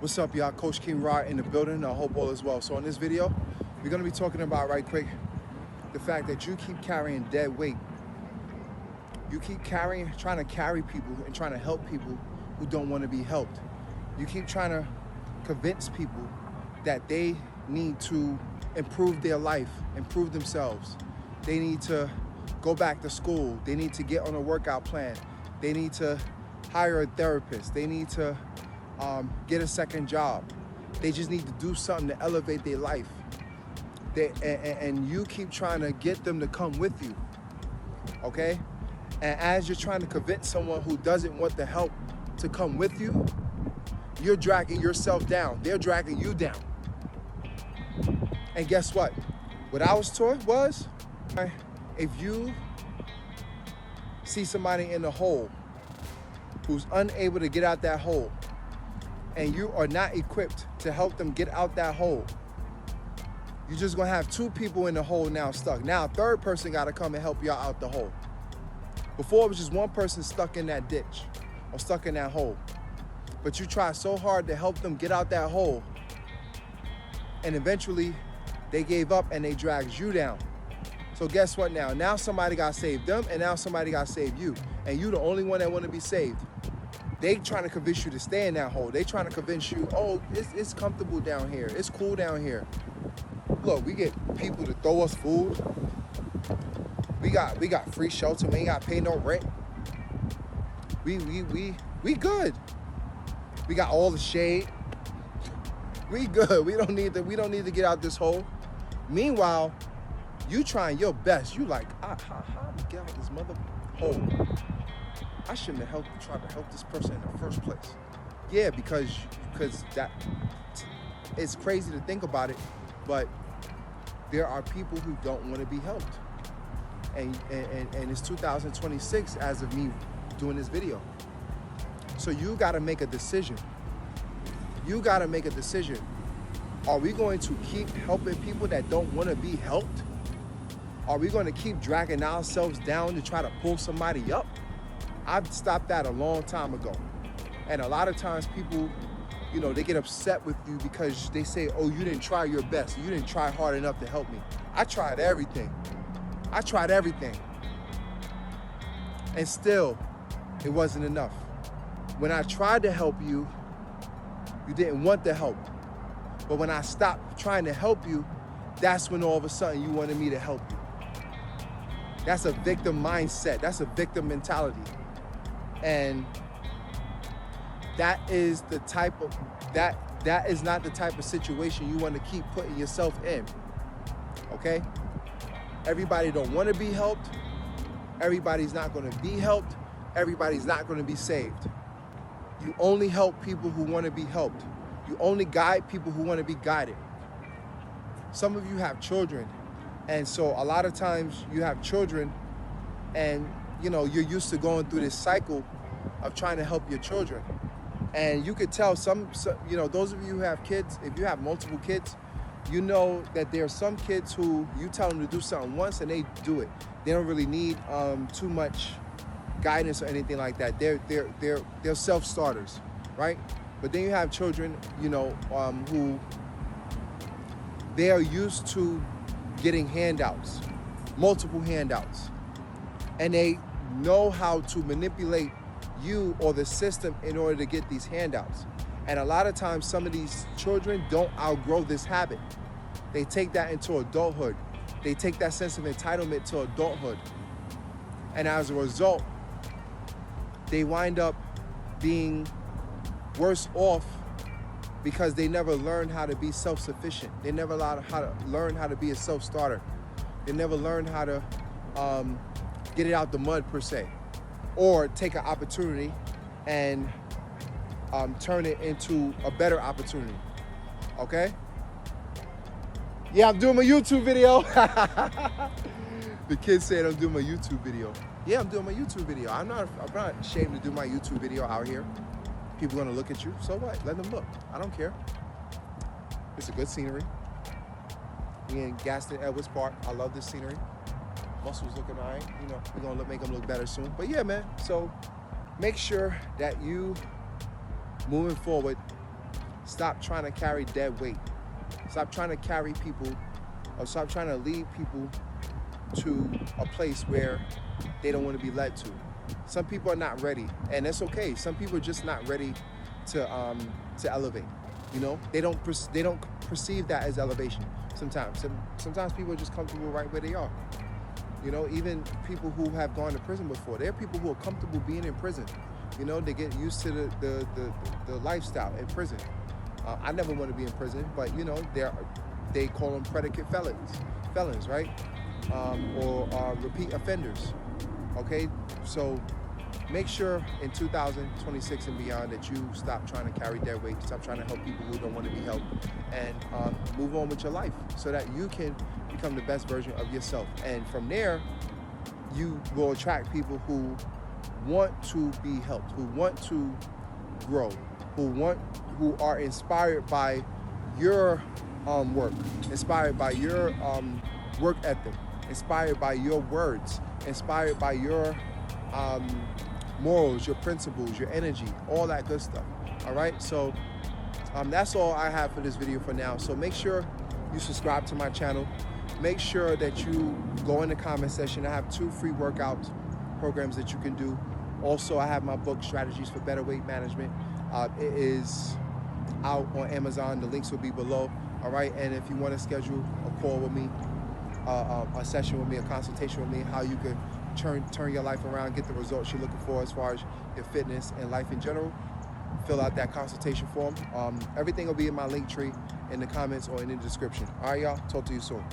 What's up, y'all? Coach King Rod in the building. I hope all is well. So in this video, we're gonna be talking about right quick the fact that you keep carrying dead weight. You keep trying to carry people and trying to help people who don't want to be helped. You keep trying to convince people that they need to improve their life, improve themselves. They need to go back to school. They need to get on a workout plan. They need to hire a therapist. They need to get a second job. They just need to do something to elevate their life. And you keep trying to get them to come with you, okay? And as you're trying to convince someone who doesn't want the help to come with you, you're dragging yourself down. They're dragging you down. And guess what? What I was taught was, if you see somebody in a hole who's unable to get out that hole, and you are not equipped to help them get out that hole, you're just gonna have two people in the hole now stuck. Now a third person gotta come and help y'all out the hole. Before it was just one person stuck in that ditch or stuck in that hole. But you try so hard to help them get out that hole, and eventually they gave up and they dragged you down. So guess what now? Now somebody got saved them, and now somebody got saved you. And you the only one that wanna be saved. They trying to convince you to stay in that hole. They trying to convince you, oh, it's comfortable down here. It's cool down here. Look, we get people to throw us food. We got free shelter. We ain't got to pay no rent. We good. We got all the shade. We good. We don't need to get out this hole. Meanwhile, you trying your best. You like, how to get out this mother hole? I shouldn't have tried to help this person in the first place. Yeah, because that, it's crazy to think about it, but there are people who don't want to be helped. And it's 2026 as of me doing this video. So you got to make a decision. You got to make a decision. Are we going to keep helping people that don't want to be helped? Are we going to keep dragging ourselves down to try to pull somebody up? I've stopped that a long time ago. And a lot of times people, they get upset with you because they say, oh, you didn't try your best. You didn't try hard enough to help me. I tried everything. And still, it wasn't enough. When I tried to help you, you didn't want the help. But when I stopped trying to help you, that's when all of a sudden you wanted me to help you. That's a victim mindset. That's a victim mentality. And that is the type of, that is not the type of situation you want to keep putting yourself in, okay? Everybody don't want to be helped. Everybody's not going to be helped. Everybody's not going to be saved. You only help people who want to be helped. You only guide people who want to be guided. Some of you have children, and so a lot of times you have children and you're used to going through this cycle of trying to help your children. And you could tell some those of you who have kids, if you have multiple kids, you know that there are some kids who you tell them to do something once and they do it. They don't really need too much guidance or anything like that. They're self-starters, right? But then you have children, who they are used to getting handouts, multiple handouts, and they know how to manipulate you or the system in order to get these handouts. And a lot of times some of these children don't outgrow this habit. They take that into adulthood. They take that sense of entitlement to adulthood. And as a result, they wind up being worse off because they never learned how to be self-sufficient. They never learned how to be a self-starter. They never learned how to get it out the mud, per se, or take an opportunity and turn it into a better opportunity, okay? Yeah, I'm doing my YouTube video. The kid said I'm doing my YouTube video. Yeah, I'm doing my YouTube video. I'm not ashamed to do my YouTube video out here. People gonna look at you, so what? Let them look. I don't care. It's a good scenery. We in Gaston Edwards Park. I love this scenery. Muscles looking all right. We're gonna make them look better soon. But yeah, man. So make sure that you, moving forward, Stop trying to carry dead weight. Stop trying to carry people, or stop trying to lead people to a place where they don't want to be led to. Some people are not ready, and that's okay. Some people are just not ready to elevate. You know, they don't perceive that as elevation. Sometimes people are just comfortable right where they are. You know, even people who have gone to prison before, there are people who are comfortable being in prison. You know, they get used to the lifestyle in prison. I never want to be in prison, but you know, they call them predicate felons, right? Or repeat offenders. Okay, so make sure in 2026 and beyond that you stop trying to carry dead weight, stop trying to help people who don't want to be helped, and move on with your life so that you can become the best version of yourself. And from there, you will attract people who want to be helped, who want to grow, who are inspired by your work, inspired by your work ethic, inspired by your words, inspired by your morals, your principles, your energy, all that good stuff. All right, so that's all I have for this video for now. So make sure you subscribe to my channel. Make sure that you go in the comment section. I have 2 free workout programs that you can do. Also, I have my book, Strategies for Better Weight Management. It is out on Amazon. The links will be below. All right, and if you want to schedule a call with me, a session with me, a consultation with me, how you could turn your life around, get the results you're looking for as far as your fitness and life in general, fill out that consultation form. Everything will be in my link tree in the comments or in the description. All right, y'all. Talk to you soon.